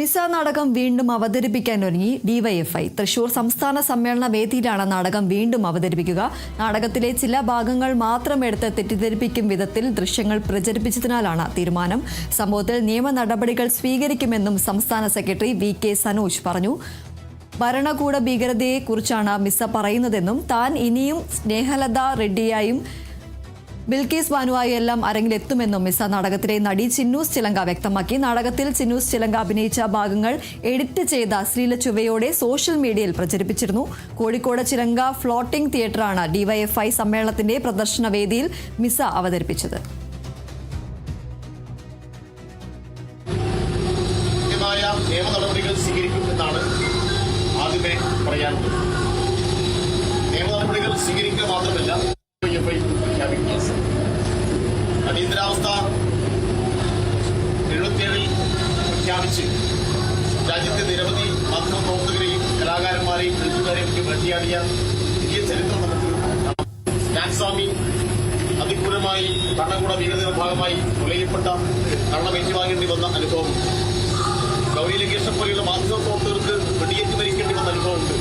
മിസ നാടകം വീണ്ടും അവതരിപ്പിക്കാനൊരുങ്ങി ഡിവൈഎഫ്ഐ. തൃശൂർ സംസ്ഥാന സമ്മേളന വേദിയിലാണ് നാടകം വീണ്ടും അവതരിപ്പിക്കുക. നാടകത്തിലെ ചില ഭാഗങ്ങൾ മാത്രം എടുത്ത് തെറ്റിദ്ധരിപ്പിക്കും വിധത്തിൽ ദൃശ്യങ്ങൾ പ്രചരിപ്പിച്ചതിനാലാണ് തീരുമാനം. സംഭവത്തിൽ നിയമ നടപടികൾ സ്വീകരിക്കുമെന്നും സംസ്ഥാന സെക്രട്ടറി VK സനോജ് പറഞ്ഞു. ഭരണകൂട ഭീകരതയെക്കുറിച്ചാണ് മിസ പറയുന്നതെന്നും താൻ ഇനിയും സ്നേഹലത റെഡ്ഡിയായും ബിൽക്കീസ് ബാനുവായി എല്ലാം അരങ്ങിലെത്തുമെന്നും മിസ നാടകത്തിലെ നടി ചിന്നൂസ് ചിലങ്ക വ്യക്തമാക്കി. നാടകത്തിൽ ചിന്നൂസ് ചിലങ്ക അഭിനയിച്ച ഭാഗങ്ങൾ എഡിറ്റ് ചെയ്ത ശ്രീല ചുവയോടെ സോഷ്യൽ മീഡിയയിൽ പ്രചരിപ്പിച്ചിരുന്നു. കോഴിക്കോട് ചിലങ്ക ഫ്ലോട്ടിംഗ് തിയേറ്ററാണ് ഡിവൈഎഫ്ഐ സമ്മേളനത്തിന്റെ പ്രദർശന വേദിയിൽ മിസ അവതരിപ്പിച്ചത്. നിയമ നടപടികൾ സ്വീകരിക്കുമെന്നാണ് ആദ്യമേ പറയാനുള്ളത്. നിയമ നടപടികൾ സ്വീകരിക്കുക മാത്രമല്ല, അടിയന്തരാവസ്ഥ 77 പ്രഖ്യാപിച്ച് രാജ്യത്തെ നിരവധി മാധ്യമപ്രവർത്തകരെയും കലാകാരന്മാരെയും എഴുത്തുകാരെയും വെട്ടിയാടിയ വലിയ ചരിത്രം നമുക്ക് സ്വാമി അതിക്രൂരമായി ഭരണകൂട ഭീകരതയുടെ ഭാഗമായി കൊലയപ്പെട്ട മരണം ഏറ്റുവാങ്ങേണ്ടി വന്ന അനുഭവം, ഗൗരി ലങ്കേഷിനെ പോലെയുള്ള മാധ്യമപ്രവർത്തകർക്ക് വെടിയേറ്റ് മരിക്കേണ്ടി വന്ന അനുഭവമുണ്ട്.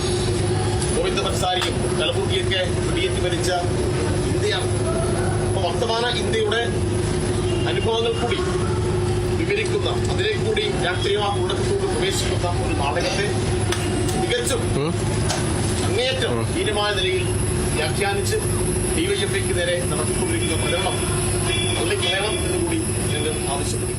ഗോവിന്ദ പൻസാരിയും കലബുർഗിയൊക്കെ വെടിയേറ്റ് മരിച്ച ഇന്ത്യയാണ്. അപ്പൊ വർത്തമാന ഇന്ത്യയുടെ അനുഭവങ്ങൾ കൂടി വിവരിക്കുന്ന, അതിലേക്ക് കൂടി രാഷ്ട്രീയ ഉള്ളത്തോട് പ്രവേശിക്കുന്ന ഒരു നാടകത്തെ തികച്ചും അങ്ങേയറ്റം ഹീനമായ നിലയിൽ വ്യാഖ്യാനിച്ച് ഡിവൈഎഫ്ഐക്ക് നേരെ നടത്തിക്കൊണ്ടിരിക്കുന്ന പ്രചരണം അതിലേക്ക് വേണം എന്നുകൂടി ഞങ്ങൾ ആവശ്യപ്പെടുന്നു.